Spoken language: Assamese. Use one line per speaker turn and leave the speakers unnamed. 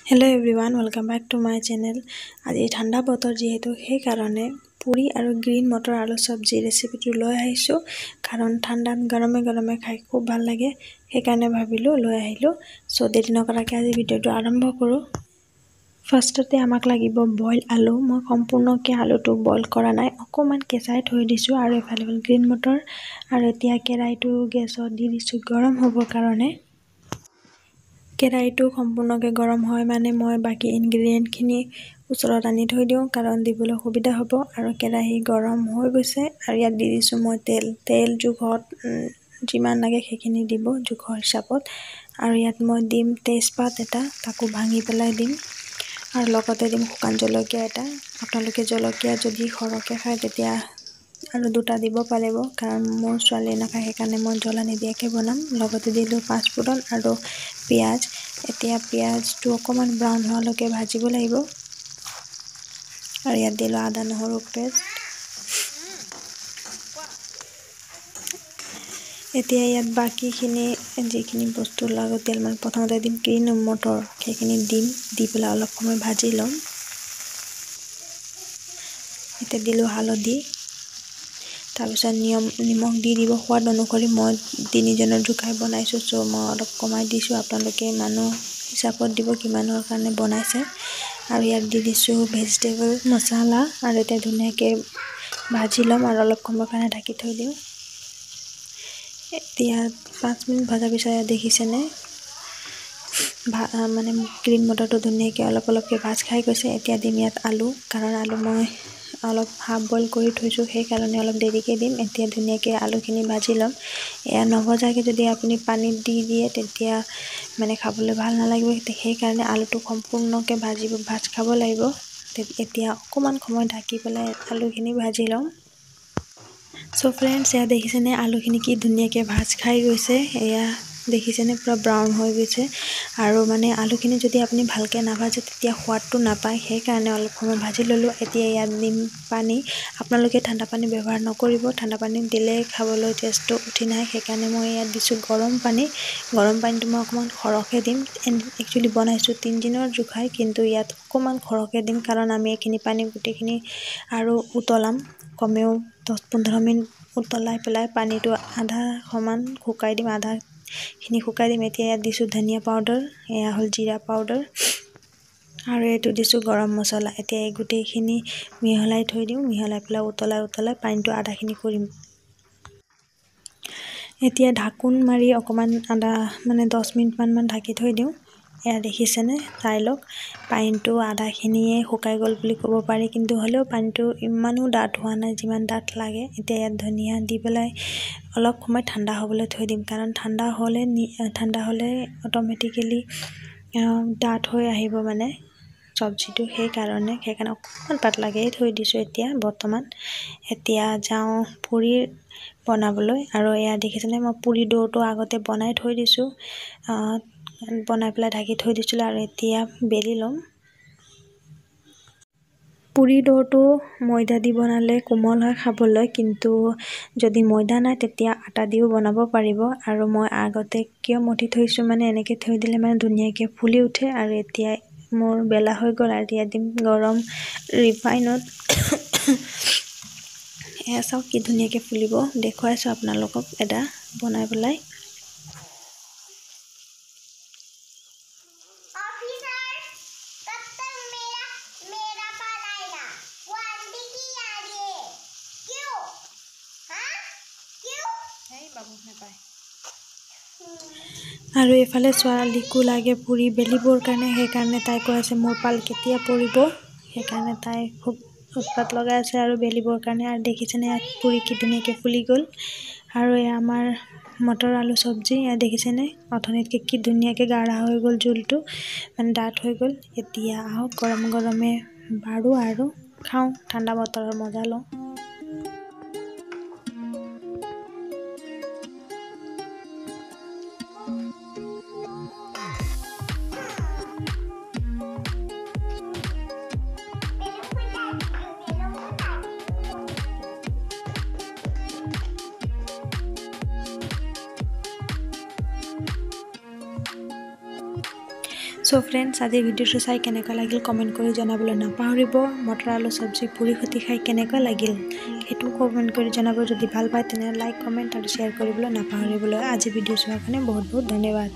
Hello everyone, welcome back to my channel. আজি ঠাণ্ডা বতৰ যেহেতু সেই কাৰণে পুৰি আৰু গ্ৰীণ মটৰ আলু সবজি ৰেচিপিটো লৈ আহিছো কাৰণ ঠাণ্ডাত গৰমে গৰমে খাই খুব ভাল লাগে সেই কাৰণে ভাবিলো লৈ আহিলো সো দেৰি নকৰাকৈ আজি ভিডিওটো আৰম্ভ কৰো ফাৰ্ষ্টতে আমাক লাগিব বইল আলু মই সম্পূৰ্ণকৈ আলুটো বইল কৰা নাই অকমান কেঁচাই থৈ দিছো আৰু এফালে গ্ৰীণ মটৰ আৰু এতিয়া কেৰাইটো গেছত দি দিছো গৰম হ'বৰ কাৰণে কেৰাইটো সম্পূৰ্ণকৈ গৰম হয় মানে মই বাকি ইনগ্ৰেডিয়েন্ট খিনি উচৰত আনি থৈ দিও কাৰণ দিবলৈ সুবিধা হ'ব আৰু কেৰাহী গৰম হৈ গৈছে আৰু ইয়াত দি দিছো মই তেল জুখত যিমান লাগে সেইখিনি দিব জুখৰ হিচাপত আৰু ইয়াত মই দিম তেজপাত এটা তাকো ভাঙি পেলাই দিম আৰু লগতে দিম শুকান জলকীয়া এটা আপোনালোকে জলকীয়া যদি খৰকে খায় তেতিয়া আৰু দুটা দিব পাৰিব কাৰণ মোৰ ছোৱালী নাখায় সেইকাৰণে মই জ্বলা নিদিয়াকৈ বনাম লগতে দিলো পাঁচফোৰণ আৰু পিয়াজ এতিয়া পিয়াজটো অকমান ব্ৰাউন হোৱালৈকে ভাজিব লাগিব আৰু ইয়াত দিলো আদা নহৰু পেষ্ট এতিয়া ইয়াত বাকিখিনি যিখিনি বস্তু লাগতিয়াল মানে প্ৰথমতে দিম গ্ৰীণ মটৰ সেইখিনি দি পেলাই অলপ সময় ভাজি লম এতিয়া দিলো হালধি তাৰপিছত নিমখ দি দিব সোৱাদ অনুসৰি মই তিনিজনৰ জুখাই বনাইছো সো মই অলপ কমাই দিছো আপোনালোকে মানুহ হিচাপত দিব কিমানৰ কাৰণে বনাইছে আৰু ইয়াত দি দিছো ভেজিটেবল মছলা আৰু এটা ধুনীয়াকৈ ভাজি লম আৰু অলপ সময় কাৰণে ঢাকি থৈ দিম এতিয়া 5 মিনিট ভাজা পিছত দেখিছেনে মানে গ্ৰীণ মটৰটো ধুনীয়াকৈ অলপকৈ ভাজ খাই গৈছে এতিয়া দিম ইয়াত আলু কাৰণ আলু মই অলপ হাফ বইল কৰি থৈছো সেই কাৰণে অলপ দেৰিকৈ দিম এতিয়া ধুনীয়াকৈ আলুখিনি ভাজি লম এয়া নভজাকৈ যদি আপুনি পানীত দি দিয়ে তেতিয়া মানে খাবলৈ ভাল নালাগিব সেই কাৰণে আলুটো সম্পূৰ্ণকৈ ভাজ খাব লাগিব এতিয়া অকমান সময় ঢাকি পেলাই আলুখিনি ভাজি লম সো फ्रेंड्स এয়া দেখিছেনে আলুখিনি কি ধুনীয়াকৈ ভাজ খাই গৈছে এয়া দেখিছেনে পুৰা ব্ৰাউন হৈ গৈছে আৰু মানে আলুখিনি যদি আপুনি ভালকৈ নাভাজে তেতিয়া সোৱাদটো নাপায় সেই কাৰণে অলপ সময় ভাজি ললো এতিয়া ইয়াত দিম পানী আপোনালোকে ঠাণ্ডা পানী ব্যৱহাৰ নকৰিব ঠাণ্ডা পানী দিলে খাবলৈ টেষ্টটো উঠি নাহে সেই কাৰণে মই ইয়াত দিছো গৰম পানীটো মই অকমান খৰকে দিম একচুয়ালি বনাইছো 3 দিনৰ জুখাই কিন্তু ইয়াত অকমান খৰকে দিম কাৰণ আমি এখিনি পানী গুটিখিনি আৰু উতলাম কমেও 10-15 মিনিট উতলাই পেলাই পানীটো আধা সমান শুকাই দিম আধাখিনি শুকাই দিম এতিয়া ইয়াত দিছো ধনিয়া পাউডাৰ এয়া হল জিৰা পাউডাৰ আৰু এটো দিছো গৰম মছলা এতিয়া এই গুটেখিনি মিহলাই থৈ দিও মিহলাই পেলাই উতলাই পানীটো আধাখিনি কৰিম এতিয়া ঢাকুন মাৰি অকমান আধা মানে 10 মিনিট মান ঢাকি থৈ দিও এয়া দেখিছেনে চাইলক পানীটো আধাখিনিয়ে শুকাই গল বুলি ক'ব পাৰি কিন্তু হলেও পানীটো ইমানো ডাঠ হোৱা নাই যিমান ডাঠ লাগে এতিয়া ইয়াত ধনিয়া দি পেলাই অলপ সময় ঠাণ্ডা হ'বলৈ থৈ দিম কাৰণ ঠাণ্ডা হলে অটোমেটিক্যালি ডাঠ হৈ আহিব মানে সবজিটো সেই কাৰণে অকমান পাতলাকে থৈ দিছো এতিয়া বৰ্তমান এতিয়া যাও পুৰি বনাবলৈ আৰু এয়া দেখিছেনে মই পুৰি ডোটো আগতে বনাই থৈ দিছো বনাই পেলাই ঢাকি থৈ দিছিল আৰু এতিয়া বেলি লম পুৰি ডোটো ময়দা দি বনালে কোমল হয় খাবলৈ কিন্তু যদি ময়দা নাই তেতিয়া আটা দিও বনাব পাৰিব আৰু মই আগতে কিয় মঠি থৈছো মানে এনেকৈ থৈ দিলে মানে ধুনীয়াকৈ ফুলি উঠে আৰু এতিয়া মোৰ বেলা হৈ গল আৰু এতিয়া দিম গৰম ৰিফাইনত এয়া চাও কি ধুনীয়াকৈ ফুলিব দেখুৱাইছো আপোনালোকক এটা বনাই পেলাই আৰু এফালে ছোৱালীকো লাগে পুৰি বেলিবৰ কাৰণে সেই কাৰণে তাই কৈ আছে মোৰ পাল কেতিয়া পৰিব সেই কাৰণে তাই খুব উৎপাত লগাই আছে আৰু বেলিবৰ কাৰণে আৰু দেখিছেনে পুৰি কি ধুনীয়াকৈ ফুলি গল আৰু আমাৰ মটৰ আলু সবজি দেখিছেনে অথনিতকে কি ধুনীয়াকৈ গাঢ়া হৈ গল জুলটো মানে ডাঠ হৈ গল এতিয়া আহক গৰমে বাৰো আৰু খাও ঠাণ্ডা বতৰৰ মজা লওঁ সো ফ্ৰেণ্ডছ, আজিৰ ভিডিঅ'টো চাই কেনেকুৱা লাগিল কমেণ্ট কৰি জনাবলৈ নাপাহৰিব। মটৰ আলু চব্জি পুৰি সৈতে খাই কেনেকুৱা লাগিল সেইটো কমেণ্ট কৰি জনাব। যদি ভাল পায় তেনেহ'লে লাইক, কমেণ্ট আৰু শ্বেয়াৰ কৰিবলৈ নাপাহৰিবলৈ। আজি ভিডিঅ' চোৱাৰ কাৰণে বহুত বহুত ধন্যবাদ।